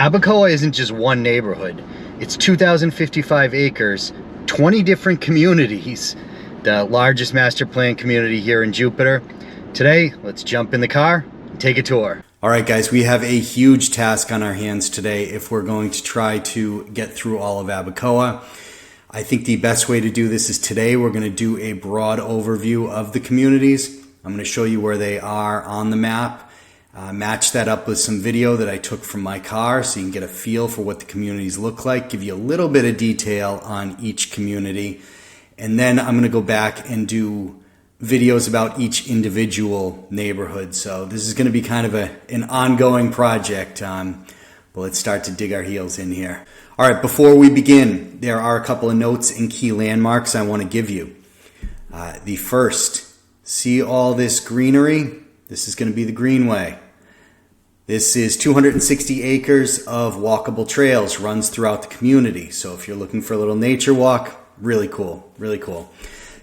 Abacoa isn't just one neighborhood. It's 2,055 acres, 20 different communities, the largest master plan community here in Jupiter. Today, let's jump in the car and take a tour. All right, guys, we have a huge task on our hands today if we're going to try to get through all of Abacoa. I think the best way to do this is today we're going to do a broad overview of the communities. I'm going to show you where they are on the map. Match that up with some video that I took from my car so you can get a feel for what the communities look like, give you a little bit of detail on each community, and then I'm going to go back and do videos about each individual neighborhood. So this is going to be kind of an ongoing project, but let's start to dig our heels in here. All right, before we begin, there are a couple of notes and key landmarks I want to give you. The first, see all this greenery? This is going to be the Greenway. This is 260 acres of walkable trails, runs throughout the community. So if you're looking for a little nature walk, really cool, really cool.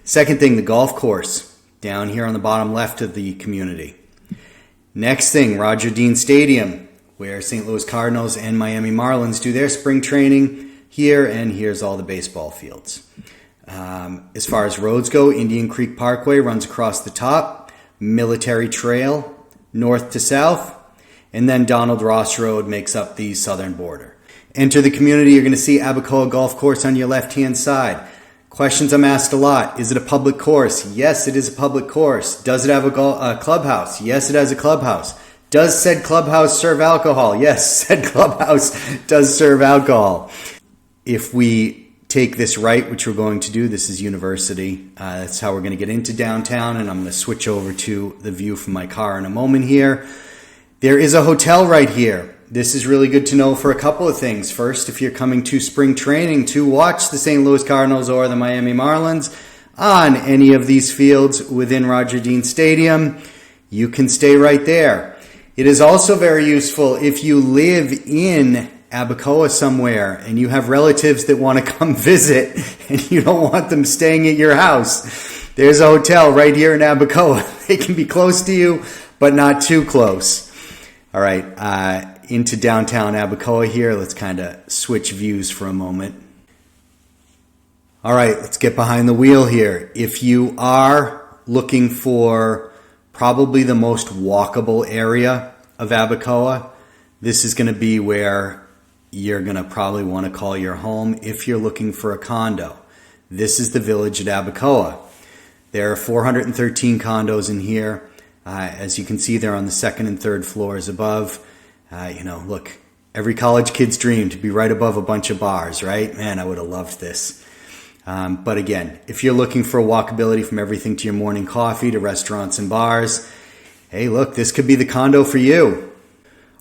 Second thing, the golf course, down here on the bottom left of the community. Next thing, Roger Dean Stadium, where St. Louis Cardinals and Miami Marlins do their spring training here, and here's all the baseball fields. As far as roads go, Indian Creek Parkway runs across the top, Military Trail, north to south, and then Donald Ross Road makes up the southern border. Enter the community, you're going to see Abacoa Golf Course on your left-hand side. Questions I'm asked a lot. Is it a public course? Yes, it is a public course. Does it have a clubhouse? Yes, it has a clubhouse. Does said clubhouse serve alcohol? Yes, said clubhouse does serve alcohol. If we take this right, which we're going to do, this is University. That's how we're going to get into downtown, and I'm going to switch over to the view from my car in a moment here. There is a hotel right here. This is really good to know for a couple of things. First, if you're coming to spring training to watch the St. Louis Cardinals or the Miami Marlins on any of these fields within Roger Dean Stadium, you can stay right there. It is also very useful if you live in Abacoa somewhere and you have relatives that want to come visit and you don't want them staying at your house. There's a hotel right here in Abacoa. They can be close to you, but not too close. All right, into downtown Abacoa here. Let's kind of switch views for a moment. All right, let's get behind the wheel here. If you are looking for probably the most walkable area of Abacoa, this is going to be where you're going to probably want to call your home if you're looking for a condo. This is the village at Abacoa. There are 413 condos in here. As you can see, they're on the second and third floors above. Look, every college kid's dream to be right above a bunch of bars, right? Man, I would have loved this. But again, if you're looking for walkability from everything to your morning coffee to restaurants and bars, hey, look, this could be the condo for you.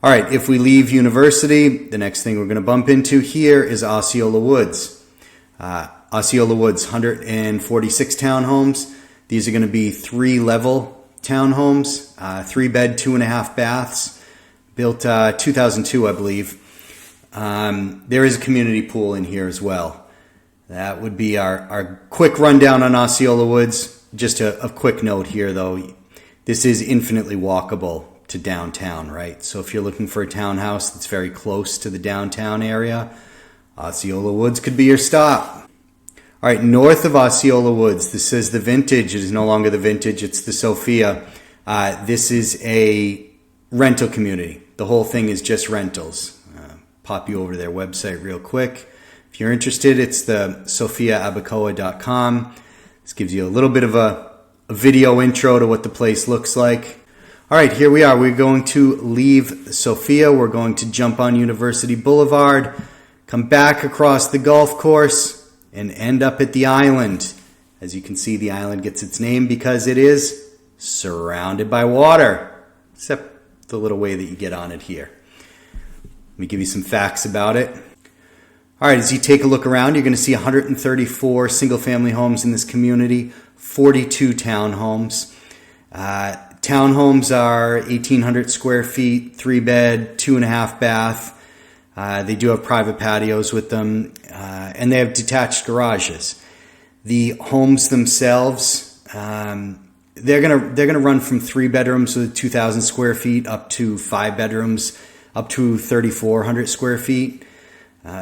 All right, if we leave University, the next thing we're going to bump into here is Osceola Woods. Osceola Woods, 146 townhomes. These are going to be 3-level townhomes, 3-bed, 2.5 baths, built 2002, I believe. There is a community pool in here as well. That would be our quick rundown on Osceola Woods. Just a quick note here, though. This is infinitely walkable to downtown, right? So if you're looking for a townhouse that's very close to the downtown area, Osceola Woods could be your stop. All right, north of Osceola Woods, this is the Vintage. It is no longer the Vintage, it's the Sophia. This is a rental community. The whole thing is just rentals. Pop you over to their website real quick. If you're interested, it's the sophiaabacoa.com. This gives you a little bit of a video intro to what the place looks like. All right, here we are. We're going to leave Sophia. We're going to jump on University Boulevard, come back across the golf course, and end up at the island. As you can see, the island gets its name because it is surrounded by water, except the little way that you get on it here. Let me give you some facts about it. All right, as you take a look around, you're going to see 134 single-family homes in this community, 42 townhomes. Townhomes are 1,800 square feet, 3-bed, 2.5 bath. They do have private patios with them, and they have detached garages. The homes themselves, they're gonna run from 3 bedrooms with 2,000 square feet up to 5 bedrooms up to 3,400 square feet.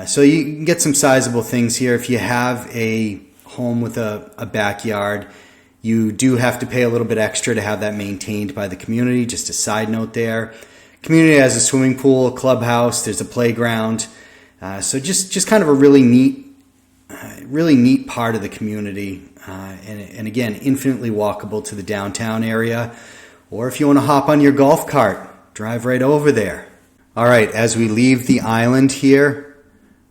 So you can get some sizable things here. If you have a home with a backyard, you do have to pay a little bit extra to have that maintained by the community. Just a side note there. Community has a swimming pool, a clubhouse, there's a playground. So just kind of a really neat part of the community. And again, infinitely walkable to the downtown area. Or if you want to hop on your golf cart, drive right over there. All right, as we leave the island here,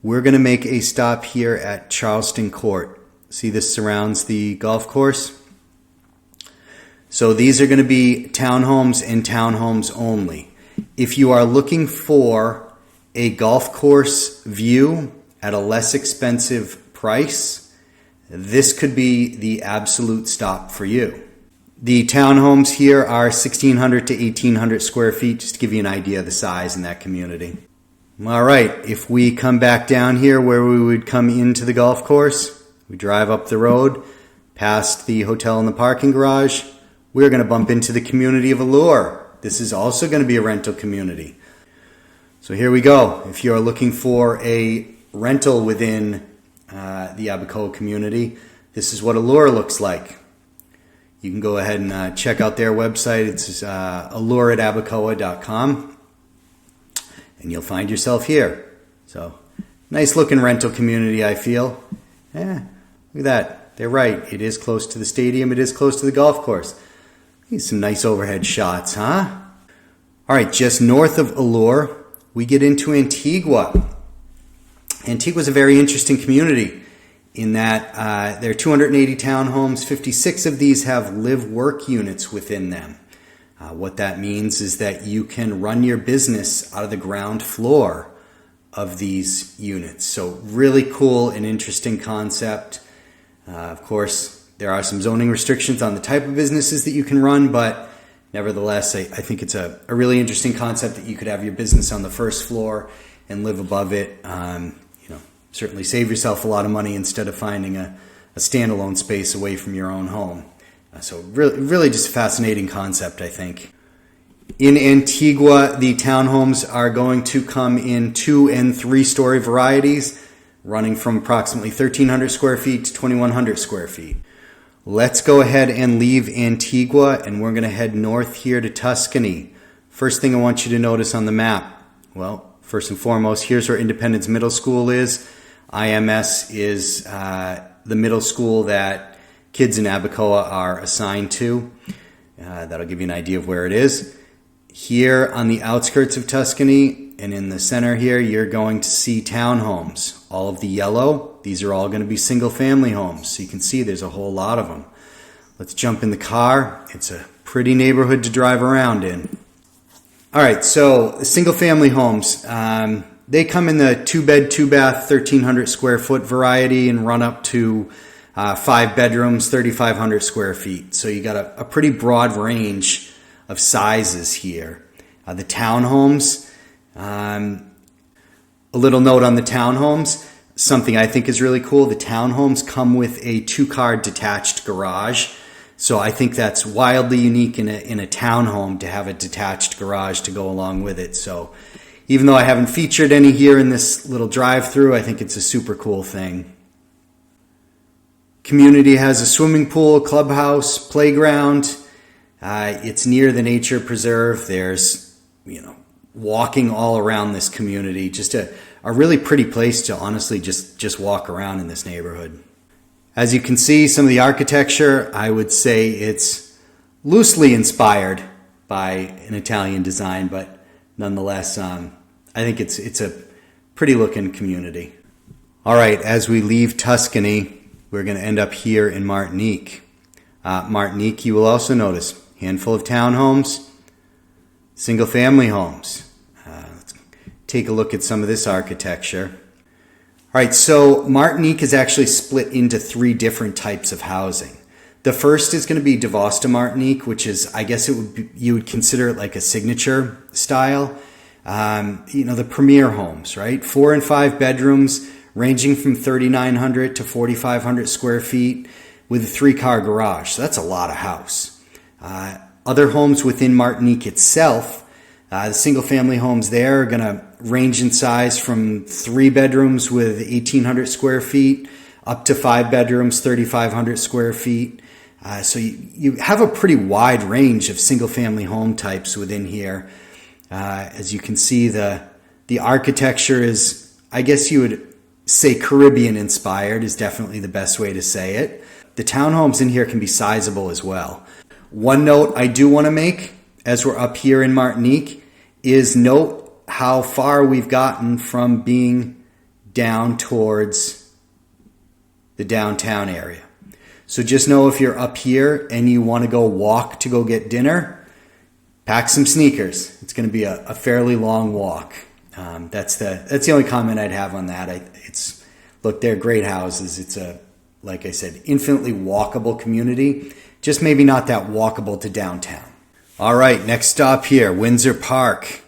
we're going to make a stop here at Charleston Court. See, this surrounds the golf course. So these are going to be townhomes and townhomes only. If you are looking for a golf course view at a less expensive price, this could be the absolute stop for you. The townhomes here are 1,600 to 1,800 square feet, just to give you an idea of the size in that community. All right, if we come back down here where we would come into the golf course, we drive up the road, past the hotel and the parking garage, we're going to bump into the community of Allure. This is also going to be a rental community. So here we go. If you're looking for a rental within the Abacoa community, this is what Allure looks like. You can go ahead and check out their website. It's allureatabacoa.com, and you'll find yourself here. So, nice looking rental community, I feel. Yeah, look at that. They're right. It is close to the stadium. It is close to the golf course. Some nice overhead shots, huh? All right, just north of Allure, we get into Antigua. Antigua is a very interesting community in that there are 280 townhomes. 56 of these have live-work units within them. What that means is that you can run your business out of the ground floor of these units. So really cool and interesting concept. Of course, there are some zoning restrictions on the type of businesses that you can run, but nevertheless, I think it's a really interesting concept that you could have your business on the first floor and live above it. Certainly save yourself a lot of money instead of finding a standalone space away from your own home. So really just a fascinating concept, I think. In Antigua, the townhomes are going to come in 2- and 3-story varieties, running from approximately 1,300 square feet to 2,100 square feet. Let's go ahead and leave Antigua, and we're going to head north here to Tuscany. First thing I want you to notice on the map, well, first and foremost, here's where Independence Middle School is. IMS is the middle school that kids in Abacoa are assigned to. That'll give you an idea of where it is. Here on the outskirts of Tuscany and in the center here, you're going to see townhomes. All of the yellow, these are all going to be single-family homes. So you can see there's a whole lot of them. Let's jump in the car. It's a pretty neighborhood to drive around in. All right, so single-family homes. They come in the 2-bed, 2-bath, 1,300 square foot variety and run up to 5 bedrooms, 3,500 square feet. So you got a pretty broad range of sizes here. The townhomes, a little note on the townhomes, something I think is really cool. The townhomes come with a 2-car detached garage. So I think that's wildly unique in a townhome to have a detached garage to go along with it. So even though I haven't featured any here in this little drive-through, I think it's a super cool thing. Community has a swimming pool, clubhouse, playground. It's near the nature preserve. There's, walking all around this community. Just a really pretty place to honestly just walk around in this neighborhood. As you can see, some of the architecture, I would say it's loosely inspired by an Italian design, but nonetheless, I think it's a pretty looking community. All right, as we leave Tuscany, we're going to end up here in Martinique. Martinique, you will also notice, handful of townhomes, single-family homes. Let's take a look at some of this architecture. All right, so Martinique is actually split into 3 different types of housing. The first is going to be Devasta Martinique, which is, I guess you would consider it like a signature style. The premier homes, right? 4 and 5 bedrooms, ranging from 3,900 to 4,500 square feet with a 3-car garage. So that's a lot of house. Other homes within Martinique itself, The single family homes there are going to range in size from 3 bedrooms with 1,800 square feet up to 5 bedrooms, 3,500 square feet. So you have a pretty wide range of single family home types within here. As you can see, the architecture is, I guess you would say Caribbean inspired is definitely the best way to say it. The townhomes in here can be sizable as well. One note I do want to make as we're up here in Martinique is note how far we've gotten from being down towards the downtown area. So just know if you're up here and you want to go walk to go get dinner, pack some sneakers. It's going to be a fairly long walk. That's the only comment I'd have on that. Look, they're great houses. It's like I said, infinitely walkable community. Just maybe not that walkable to downtown. All right, next stop here, Windsor Park.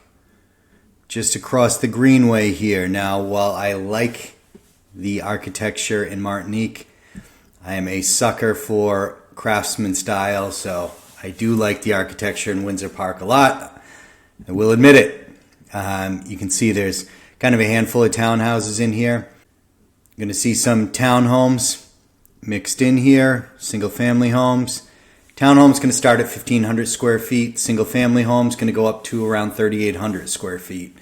Just across the Greenway here. Now, while I like the architecture in Martinique, I am a sucker for craftsman-style, so I do like the architecture in Windsor Park a lot. I will admit it. You can see there's kind of a handful of townhouses in here. You're going to see some townhomes mixed in here, single-family homes. Townhome's going to start at 1,500 square feet. Single-family home's going to go up to around 3,800 square feet.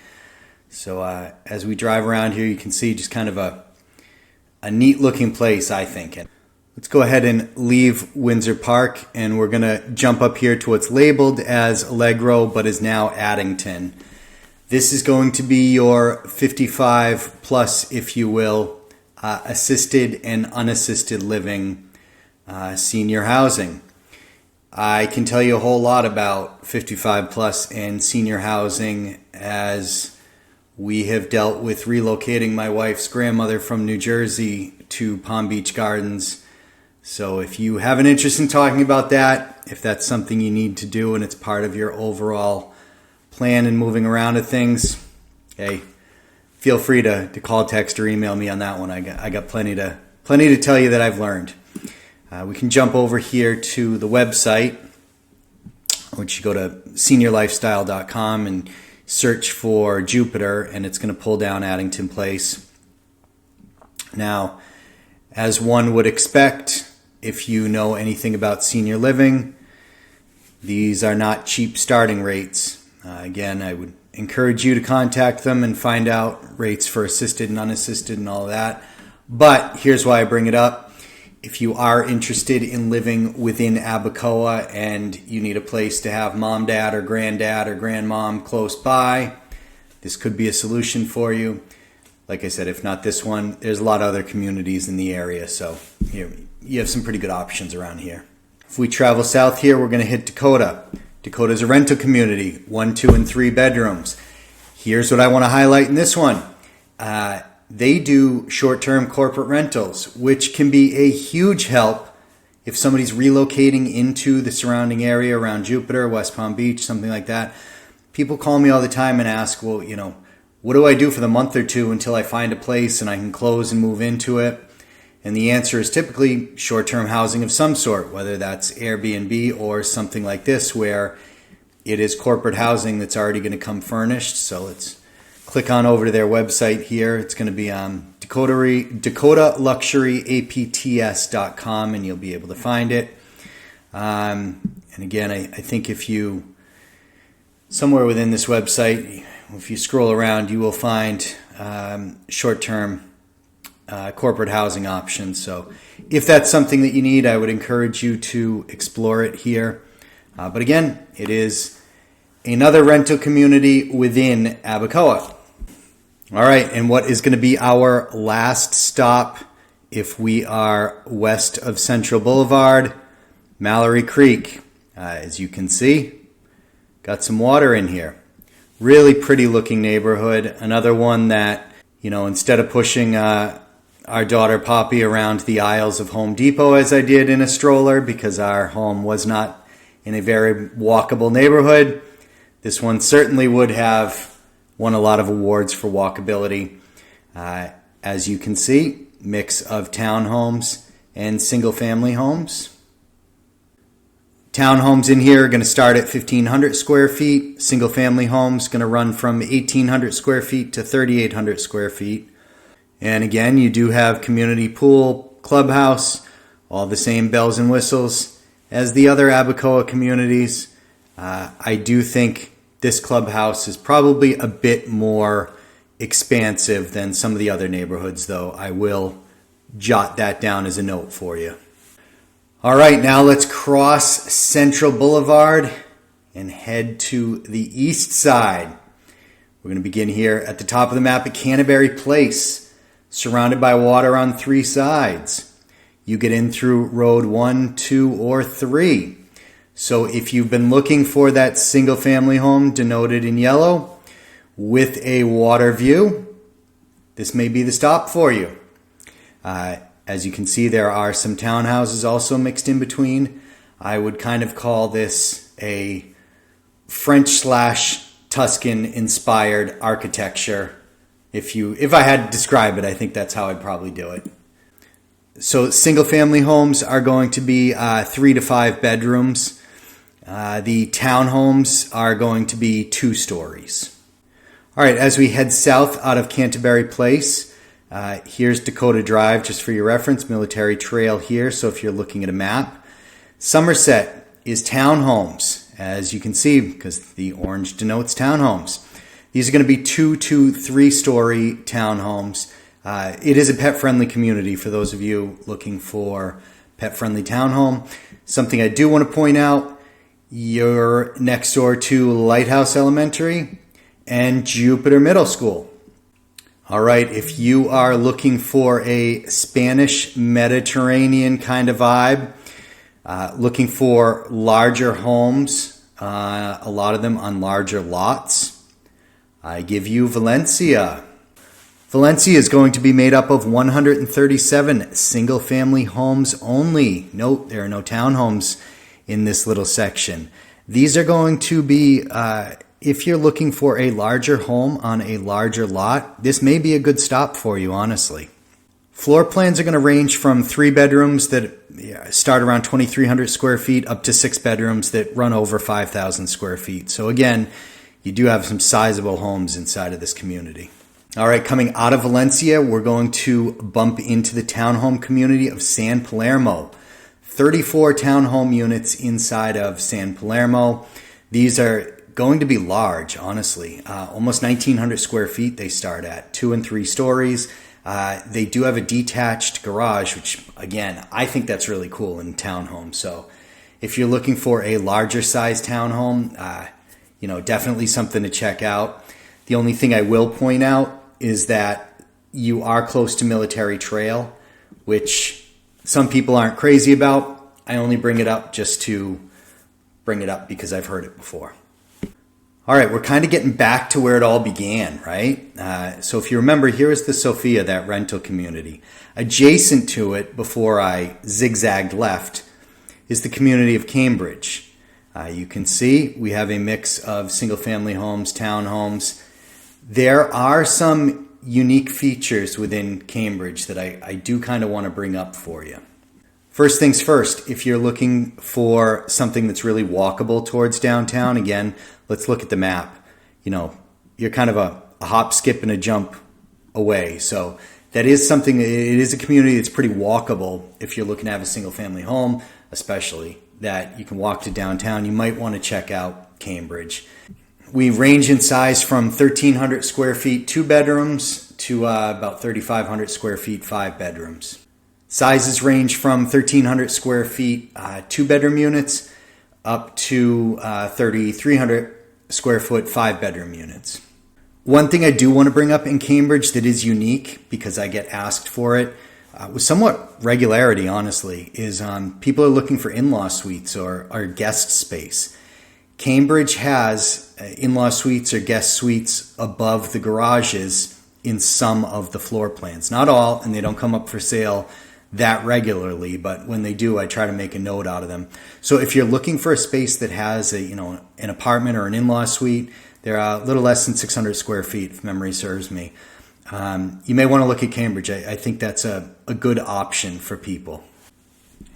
So as we drive around here, you can see just kind of a neat-looking place, I think. Let's go ahead and leave Windsor Park, and we're going to jump up here to what's labeled as Allegro, but is now Addington. This is going to be your 55 plus, if you will, assisted and unassisted living senior housing. I can tell you a whole lot about 55 plus and senior housing as we have dealt with relocating my wife's grandmother from New Jersey to Palm Beach Gardens. So if you have an interest in talking about that, if that's something you need to do and it's part of your overall plan and moving around of things, hey, feel free to call, text, or email me on that one. I got plenty to tell you that I've learned. We can jump over here to the website, which you go to seniorlifestyle.com and search for Jupiter, and it's going to pull down Addington Place. Now, as one would expect, if you know anything about senior living, these are not cheap starting rates. Again, I would encourage you to contact them and find out rates for assisted and unassisted and all that. But here's why I bring it up. If you are interested in living within Abacoa and you need a place to have mom, dad, or granddad or grandmom close by, this could be a solution for you. Like I said, if not this one, there's a lot of other communities in the area, so you have some pretty good options around here. If we travel south here, we're going to hit Dakota. Dakota is a rental community, 1, 2, and 3 bedrooms. Here's what I want to highlight in this one. They do short-term corporate rentals, which can be a huge help if somebody's relocating into the surrounding area around Jupiter, West Palm Beach, something like that. People call me all the time and ask, well, what do I do for the month or two until I find a place and I can close and move into it? And the answer is typically short-term housing of some sort, whether that's Airbnb or something like this where it is corporate housing that's already going to come furnished. So let's click on over to their website here. It's going to be DakotaLuxuryAPTS.com, and you'll be able to find it. And again, I think if you, somewhere within this website, if you scroll around, you will find short-term corporate housing options. So if that's something that you need, I would encourage you to explore it here. But again, it is another rental community within Abacoa. All right, and what is going to be our last stop if we are west of Central Boulevard? Mallory Creek. As you can see, got some water in here. Really pretty looking neighborhood. Another one that, instead of pushing our daughter Poppy around the aisles of Home Depot as I did in a stroller because our home was not in a very walkable neighborhood, this one certainly would have won a lot of awards for walkability. As you can see, mix of townhomes and single-family homes. Townhomes in here are going to start at 1,500 square feet. Single family homes going to run from 1,800 square feet to 3,800 square feet. And again, you do have community pool, clubhouse, all the same bells and whistles as the other Abacoa communities. I do think this clubhouse is probably a bit more expansive than some of the other neighborhoods, though. I will jot that down as a note for you. All right, now let's cross Central Boulevard and head to the east side. We're going to begin here at the top of the map at Canterbury Place, surrounded by water on three sides. You get in through road 1, 2, or 3. So if you've been looking for that single family home denoted in yellow with a water view, this may be the stop for you. As you can see, there are some townhouses also mixed in between. I would kind of call this a French/Tuscan inspired architecture. If I had to describe it, I think that's how I'd probably do it. So single family homes are going to be 3 to 5 bedrooms. The townhomes are going to be 2 stories. All right, as we head south out of Canterbury Place, here's Dakota Drive, just for your reference, Military Trail here, so if you're looking at a map. Somerset is townhomes, as you can see, because the orange denotes townhomes. These are going to be 2 to 3 story townhomes. It is a pet-friendly community for those of you looking for pet-friendly townhome. Something I do want to point out, you're next door to Lighthouse Elementary and Jupiter Middle School. All right, if you are looking for a Spanish Mediterranean kind of vibe, looking for larger homes, a lot of them on larger lots, I give you Valencia. Valencia is going to be made up of 137 single-family homes only. Note, there are no townhomes in this little section. These are going to be... if you're looking for a larger home on a larger lot, this may be a good stop for you, honestly. Floor plans are going to range from 3 bedrooms that start around 2,300 square feet up to 6 bedrooms that run over 5,000 square feet. So again, you do have some sizable homes inside of this community. All right, coming out of Valencia, we're going to bump into the townhome community of San Palermo. 34 townhome units inside of San Palermo. These are going to be large, honestly. Almost 1,900 square feet they start at, 2 and 3 stories. They do have a detached garage, which, again, I think that's really cool in townhomes. So if you're looking for a larger size townhome, definitely something to check out. The only thing I will point out is that you are close to Military Trail, which some people aren't crazy about. I only bring it up just to bring it up because I've heard it before. All right, we're kind of getting back to where it all began, right? So if you remember, here is the Sophia, that rental community. Adjacent to it, before I zigzagged left, is the community of Cambridge. You can see we have a mix of single-family homes, townhomes. There are some unique features within Cambridge that I do kind of want to bring up for you. First things first, if you're looking for something that's really walkable towards downtown, again, let's look at the map. You're kind of a hop, skip, and a jump away. So that is something, it is a community that's pretty walkable if you're looking to have a single family home, especially that you can walk to downtown. You might want to check out Cambridge. We range in size from 1,300 square feet, 2 bedrooms, to about 3,500 square feet, 5 bedrooms. Sizes range from 1,300 square feet, 2-bedroom units, up to 3,300 square foot, 5-bedroom units. One thing I do want to bring up in Cambridge that is unique, because I get asked for it with somewhat regularity, honestly, is people are looking for in-law suites or guest space. Cambridge has in-law suites or guest suites above the garages in some of the floor plans. Not all, and they don't come up for sale that regularly, but when they do, I try to make a note out of them. So if you're looking for a space that has an apartment or an in-law suite, they're a little less than 600 square feet, if memory serves me. You may want to look at Cambridge. I think that's a good option for people.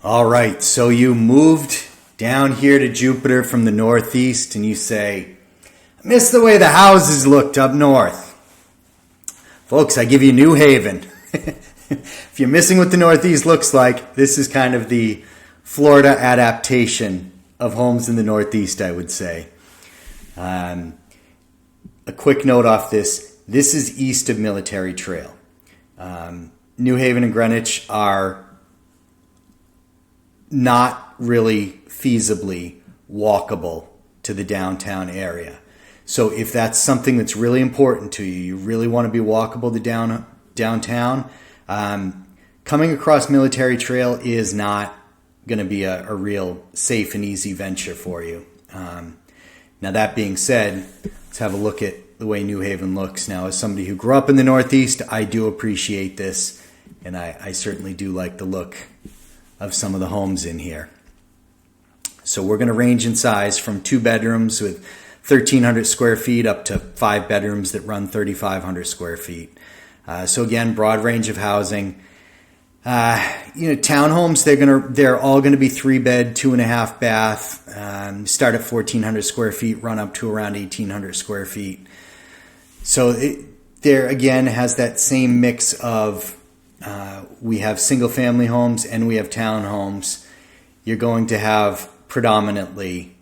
All right, so you moved down here to Jupiter from the Northeast and you say, I miss the way the houses looked up north. Folks, I give you New Haven. If you're missing what the Northeast looks like, this is kind of the Florida adaptation of homes in the Northeast, I would say. A quick note off this. This is east of Military Trail. New Haven and Greenwich are not really feasibly walkable to the downtown area. So if that's something that's really important to you, you really want to be walkable to downtown, coming across Military Trail is not going to be a real safe and easy venture for you. Now that being said, let's have a look at the way New Haven looks. Now, as somebody who grew up in the Northeast, I do appreciate this, and I certainly do like the look of some of the homes in here. So we're going to range in size from 2 bedrooms with 1,300 square feet up to 5 bedrooms that run 3,500 square feet. So again, broad range of housing. Townhomes, they're all going to be 3-bed, 2.5 bath, start at 1,400 square feet, run up to around 1,800 square feet. So there again has that same mix of we have single family homes and we have townhomes. You're going to have predominantly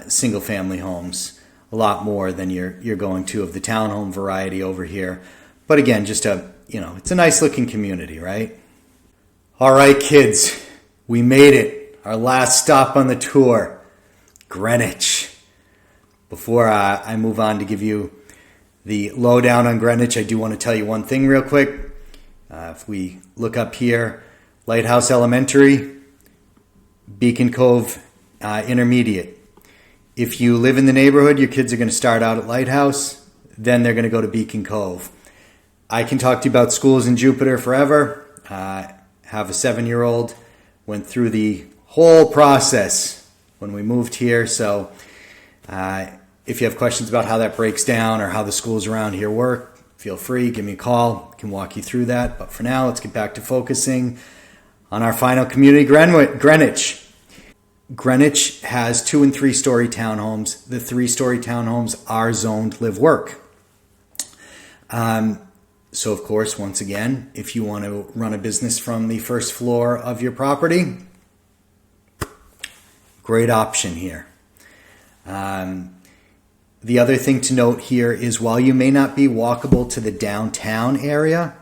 single family homes, a lot more than you're going to of the townhome variety over here. But again, just it's a nice looking community, right? All right, kids, we made it. Our last stop on the tour, Greenwich. Before I move on to give you the lowdown on Greenwich, I do want to tell you one thing real quick. If we look up here, Lighthouse Elementary, Beacon Cove Intermediate. If you live in the neighborhood, your kids are going to start out at Lighthouse, then they're going to go to Beacon Cove. I can talk to you about schools in Jupiter forever. Have a 7-year-old, went through the whole process when we moved here. So if you have questions about how that breaks down or how the schools around here work, feel free, give me a call. I can walk you through that. But for now, let's get back to focusing on our final community, Greenwich. Greenwich has 2- and 3-story townhomes. The 3-story townhomes are zoned live-work. So, of course, once again, if you want to run a business from the first floor of your property, great option here. The other thing to note here is while you may not be walkable to the downtown area,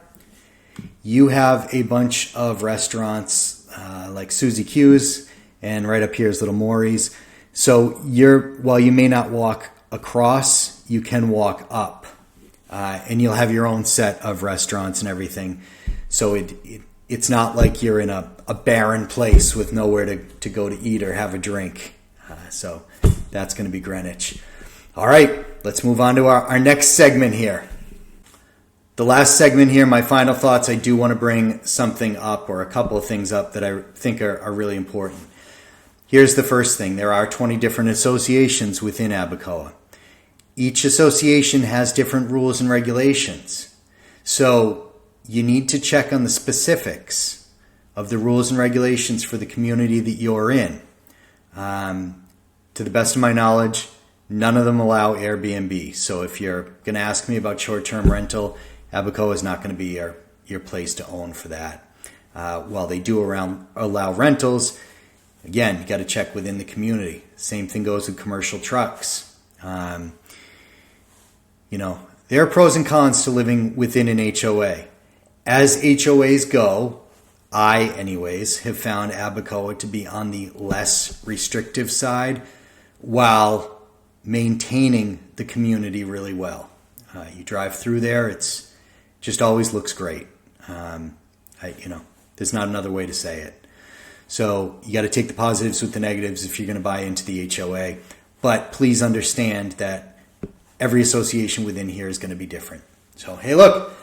you have a bunch of restaurants like Susie Q's, and right up here is Little Maury's. So while you may not walk across, you can walk up. And you'll have your own set of restaurants and everything. So it's not like you're in a barren place with nowhere to go to eat or have a drink. So that's going to be Greenwich. All right, let's move on to our next segment here. The last segment here, my final thoughts, I do want to bring something up or a couple of things up that I think are really important. Here's the first thing. There are 20 different associations within Abacoa. Each association has different rules and regulations. So you need to check on the specifics of the rules and regulations for the community that you're in. To the best of my knowledge, none of them allow Airbnb. So if you're going to ask me about short-term rental, Abacoa is not going to be your place to own for that. While they do allow rentals, again, you got to check within the community. Same thing goes with commercial trucks. There are pros and cons to living within an HOA. As HOAs go, I, anyways, have found Abacoa to be on the less restrictive side while maintaining the community really well. You drive through there, it's just always looks great. There's not another way to say it. So you got to take the positives with the negatives if you're going to buy into the HOA. But please understand that every association within here is going to be different. So, hey, look,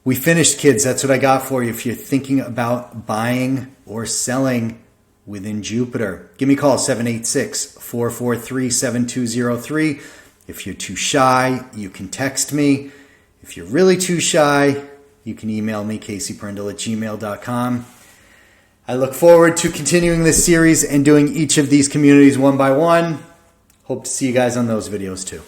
we finished, kids. That's what I got for you. If you're thinking about buying or selling within Jupiter, give me a call, 786-443-7203. If you're too shy, you can text me. If you're really too shy, you can email me, caseyprindle@gmail.com. I look forward to continuing this series and doing each of these communities one by one. Hope to see you guys on those videos too.